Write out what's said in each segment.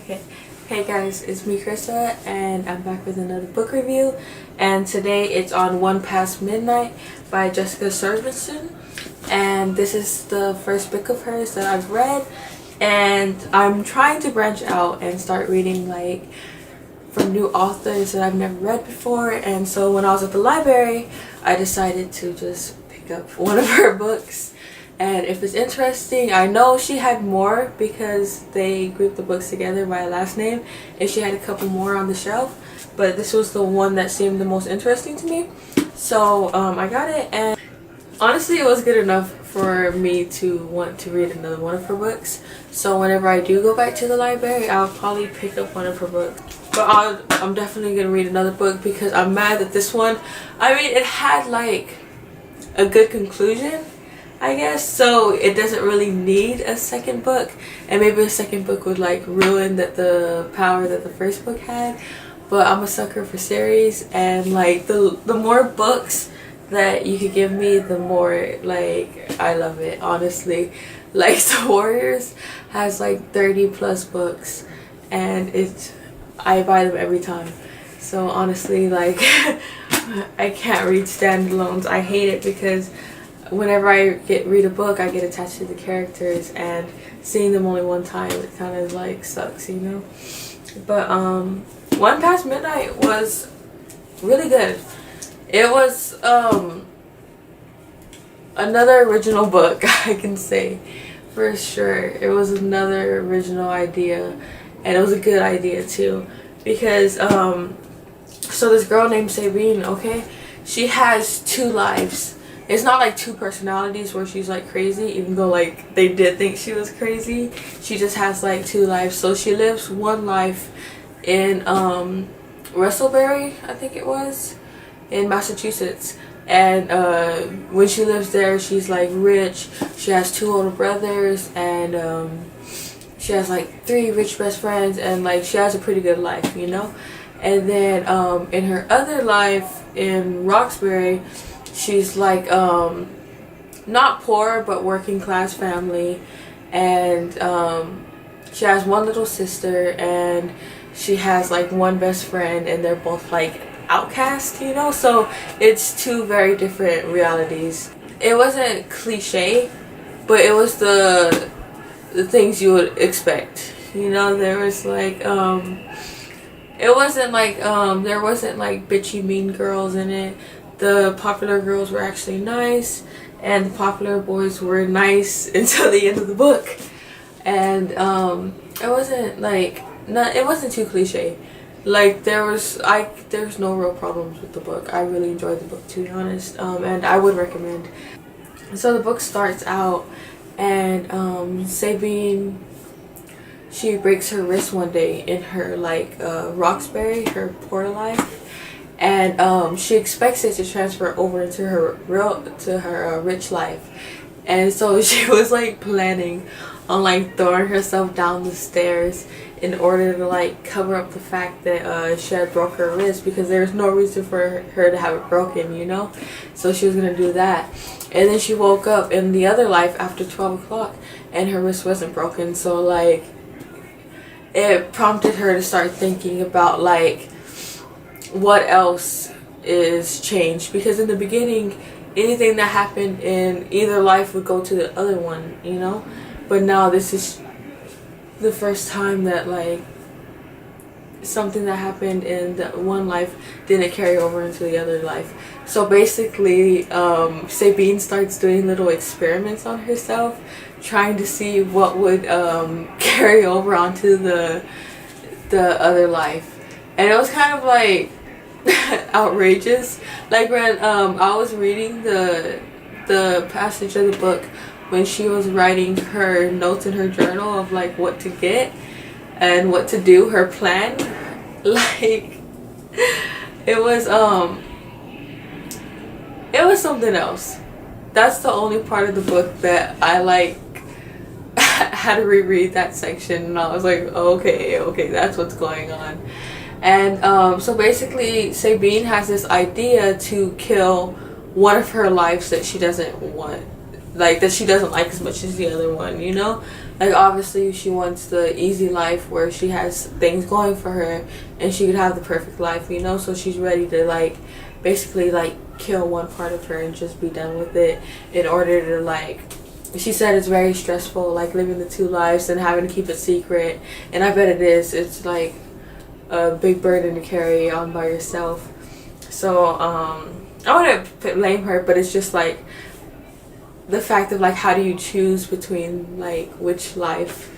Okay. Hey guys, it's me Krista and I'm back with another book review, and today it's on One Past Midnight by Jessica Shirvington, and this is the first book of hers that I've read, and I'm trying to branch out and start reading like from new authors that I've never read before. And so when I was at the library I decided to just pick up one of her books. And if it's interesting, I know she had more because they grouped the books together by last name, and she had a couple more on the shelf, but this was the one that seemed the most interesting to me. So I got it, and honestly it was good enough for me to want to read another one of her books. So whenever I do go back to the library, I'll probably pick up one of her books. But I'm definitely going to read another book because I'm mad that this one, I mean, it had like a good conclusion, I guess, so it doesn't really need a second book, and maybe a second book would like ruin the power that the first book had. But I'm a sucker for series, and like the more books that you could give me, the more like I love it, honestly. Like The Warriors has like 30 plus books, and I buy them every time. So honestly, like I can't read standalones. I hate it because whenever I read a book, I get attached to the characters, and seeing them only one time, it kind of like sucks, you know. But One Past Midnight was really good. It was another original book, I can say for sure. It was another original idea, and it was a good idea too, because so this girl named Sabine, okay, she has two lives. It's not like two personalities where she's like crazy, even though like they did think she was crazy. She just has like two lives. So she lives one life in Russellbury, I think it was, in Massachusetts. And when she lives there, she's like rich. She has two older brothers, and she has like 3 rich best friends, and like she has a pretty good life, you know. And then in her other life in Roxbury, she's like not poor but working class family, and she has one little sister, and she has like one best friend, and they're both like outcast, you know. So it's two very different realities. It wasn't cliche, but it was the things you would expect, you know. There was like it wasn't like there wasn't like bitchy mean girls in it. The popular girls were actually nice, and the popular boys were nice until the end of the book. And it wasn't like it wasn't too cliche. Like there was no real problems with the book. I really enjoyed the book, to be honest, and I would recommend. So the book starts out, and Sabine, she breaks her wrist one day in her like Roxbury, her poor life. And she expects it to transfer over into her rich life, and so she was like planning on like throwing herself down the stairs in order to like cover up the fact that she had broke her wrist, because there's no reason for her to have it broken, you know. So she was gonna do that, and then she woke up in the other life after 12 o'clock, and her wrist wasn't broken. So like it prompted her to start thinking about like what else is changed, because in the beginning anything that happened in either life would go to the other one, you know. But now this is the first time that like something that happened in the one life didn't carry over into the other life. So basically Sabine starts doing little experiments on herself, trying to see what would carry over onto the other life. And it was kind of like outrageous. Like when I was reading the passage of the book when she was writing her notes in her journal of like what to get and what to do, her plan, like it was something else. That's the only part of the book that I like had to reread that section, and I was like, okay, that's what's going on. And so basically Sabine has this idea to kill one of her lives that she doesn't want, like that she doesn't like as much as the other one, you know. Like, obviously she wants the easy life where she has things going for her and she could have the perfect life, you know. So she's ready to like basically like kill one part of her and just be done with it, in order to like, she said it's very stressful, like living the two lives and having to keep it secret. And I bet it is. It's like a big burden to carry on by yourself. So I wouldn't blame her, but it's just like the fact of like, how do you choose between like which life?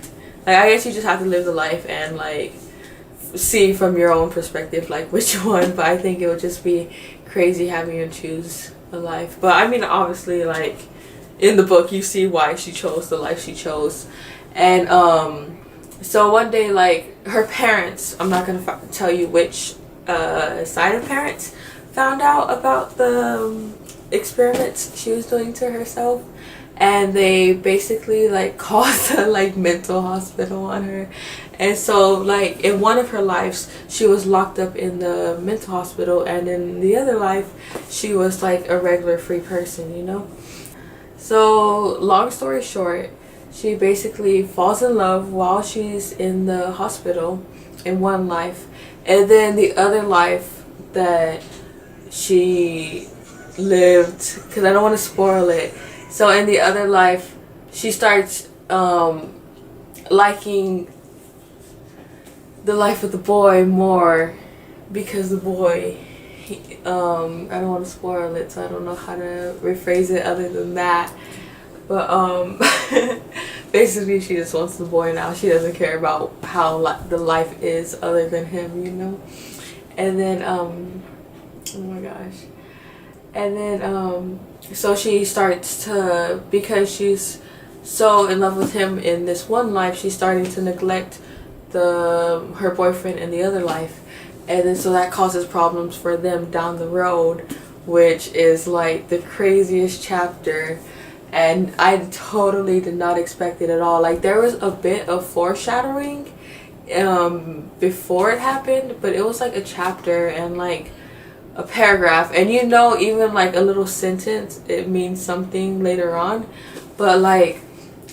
Like, I guess you just have to live the life and like see from your own perspective like which one. But I think it would just be crazy having to choose a life. But I mean, obviously, like in the book you see why she chose the life she chose. And so one day, like, her parents, I'm not gonna tell you which side of parents, found out about the experiments she was doing to herself, and they basically like called the like mental hospital on her. And so like in one of her lives she was locked up in the mental hospital, and in the other life she was like a regular free person, you know. So long story short, she basically falls in love while she's in the hospital in one life, and then the other life that she lived, because I don't want to spoil it. So in the other life she starts liking the life with the boy more, because the boy, I don't want to spoil it, so I don't know how to rephrase it other than that. But basically she just wants the boy now. She doesn't care about how the life is other than him, you know. And then oh my gosh. And then so she starts to, because she's so in love with him in this one life, she's starting to neglect her boyfriend in the other life. And then so that causes problems for them down the road, which is like the craziest chapter. And I totally did not expect it at all. Like, there was a bit of foreshadowing before it happened, but it was like a chapter and like a paragraph, and you know, even like a little sentence, it means something later on. But like,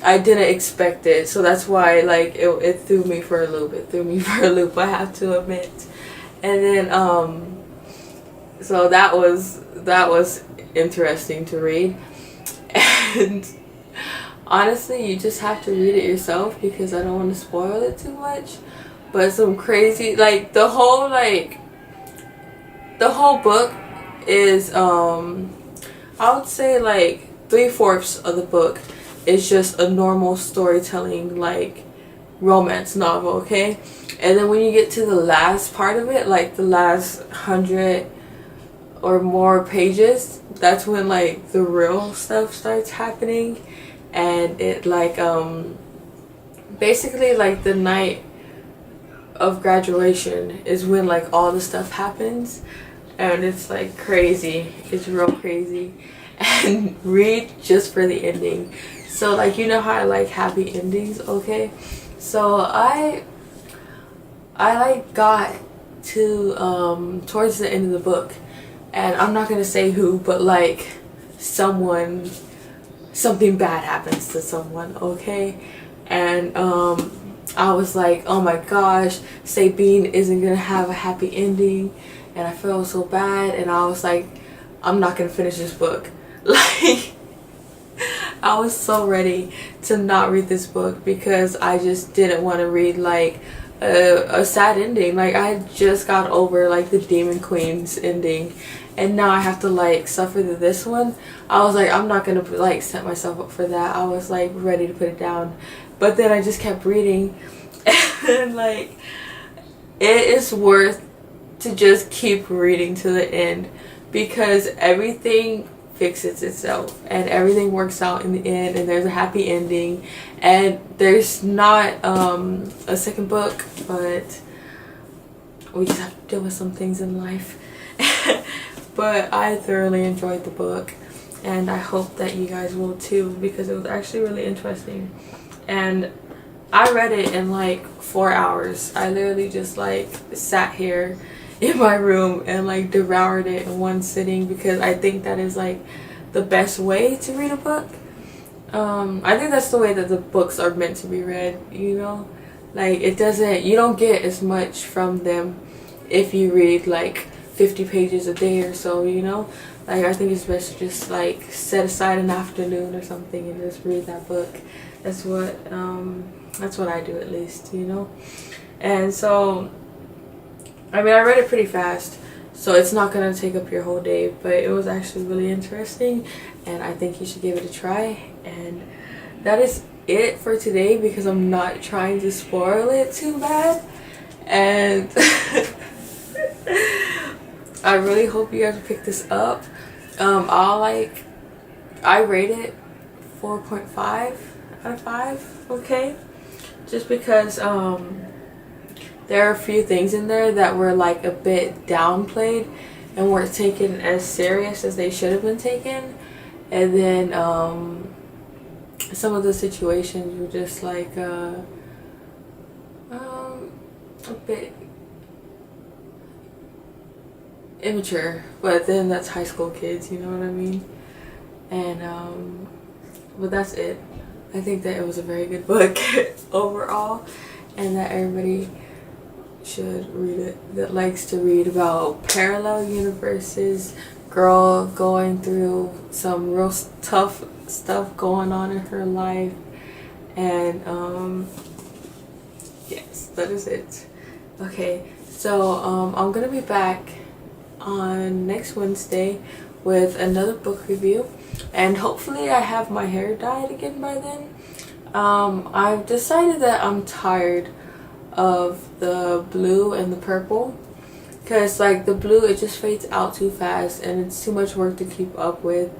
I didn't expect it, so that's why like it threw me for a loop, I have to admit. And then so that was interesting to read. And honestly, you just have to read it yourself, because I don't want to spoil it too much. But some crazy, like the whole book is I would say like 3/4 of the book is just a normal storytelling, like romance novel, okay? And then when you get to the last part of it, like the last 100 or more pages, that's when like the real stuff starts happening. And it like basically like the night of graduation is when like all the stuff happens, and it's like crazy. It's real crazy. And read just for the ending. So like, you know how I like happy endings, okay? So I like got to towards the end of the book, and I'm not gonna say who, but like something bad happens to someone, okay? And I was like, oh my gosh, Sabine isn't gonna have a happy ending, and I felt so bad. And I was like, I'm not gonna finish this book. Like, I was so ready to not read this book, because I just didn't want to read like a sad ending. Like, I just got over like the Demon Queen's ending, and now I have to like suffer through this one. I was like, I'm not gonna like set myself up for that. I was like ready to put it down, but then I just kept reading. And like, it is worth to just keep reading to the end, because everything fixes itself and everything works out in the end, and there's a happy ending. And there's not a second book, but we just have to deal with some things in life. But I thoroughly enjoyed the book, and I hope that you guys will too, because it was actually really interesting. And I read it in like 4 hours. I literally just like sat here in my room and like devoured it in one sitting, because I think that is like the best way to read a book. I think that's the way that the books are meant to be read, you know? Like, you don't get as much from them if you read like 50 pages a day or so, you know? Like, I think it's best to just like set aside an afternoon or something and just read that book. That's what I do, at least, you know? And so, I mean, I read it pretty fast, so it's not gonna take up your whole day, but it was actually really interesting, and I think you should give it a try. And that is it for today, because I'm not trying to spoil it too bad. And I really hope you guys pick this up. I rate it 4.5 out of 5, okay? Just because there are a few things in there that were like a bit downplayed and weren't taken as serious as they should have been taken. And then some of the situations were just like a bit immature, but then that's high school kids, you know what I mean? And but that's it. I think that it was a very good book overall, and that everybody should read it that likes to read about parallel universes, girl going through some real tough stuff going on in her life. And yes, that is it. Okay, so I'm gonna be back on next Wednesday with another book review, and hopefully I have my hair dyed again by then. I've decided that I'm tired of the blue and the purple, because like the blue, it just fades out too fast and it's too much work to keep up with,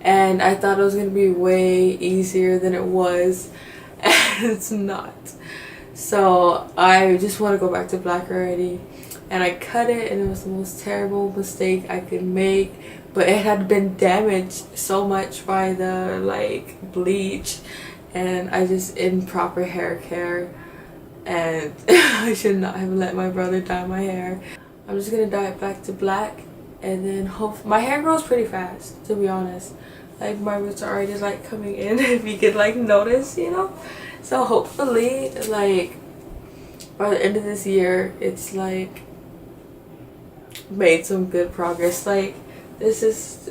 and I thought it was gonna be way easier than it was, and it's not. So I just want to go back to black already, and I cut it, and it was the most terrible mistake I could make, but it had been damaged so much by the like bleach and I just improper hair care, and I should not have let my brother dye my hair. I'm just gonna dye it back to black, and then hope my hair grows pretty fast, to be honest. Like, my roots are already like coming in, if you could like notice, you know? So hopefully like by the end of this year it's like made some good progress. Like, this is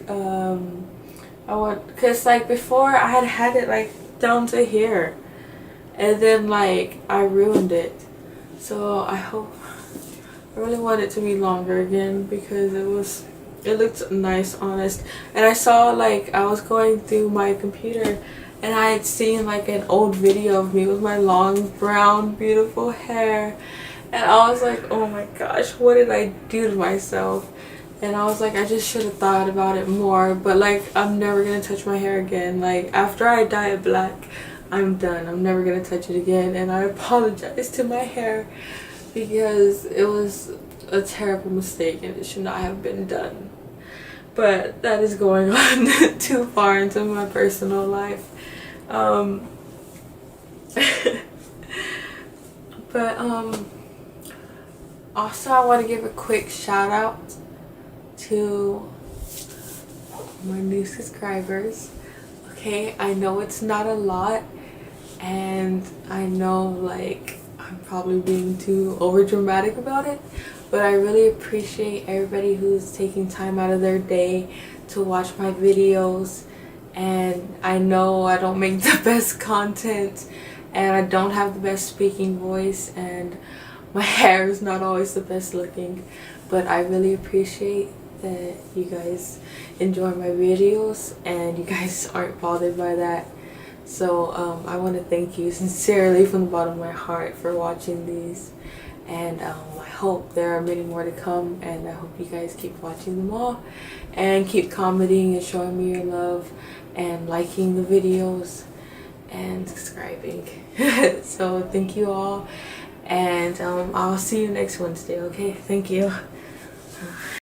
because like before I had it like down to here, and then like I ruined it. So I really want it to be longer again, because it looked nice, honest. And I saw, like, I was going through my computer and I had seen like an old video of me with my long brown beautiful hair, and I was like, oh my gosh, what did I do to myself? And I was like, I just should have thought about it more. But like, I'm never gonna touch my hair again. Like, after I dye it black, I'm done. I'm never gonna touch it again. And I apologize to my hair, because it was a terrible mistake and it should not have been done. But that is going on too far into my personal life. But also I want to give a quick shout out to my new subscribers. Okay, I know it's not a lot, and I know like I'm probably being too over dramatic about it, but I really appreciate everybody who's taking time out of their day to watch my videos. And I know I don't make the best content, and I don't have the best speaking voice, and my hair is not always the best looking, but I really appreciate that you guys enjoy my videos and you guys aren't bothered by that. So I want to thank you sincerely from the bottom of my heart for watching these, and I hope there are many more to come, and I hope you guys keep watching them all and keep commenting and showing me your love and liking the videos and subscribing. So thank you all, and I'll see you next Wednesday. Okay, thank you.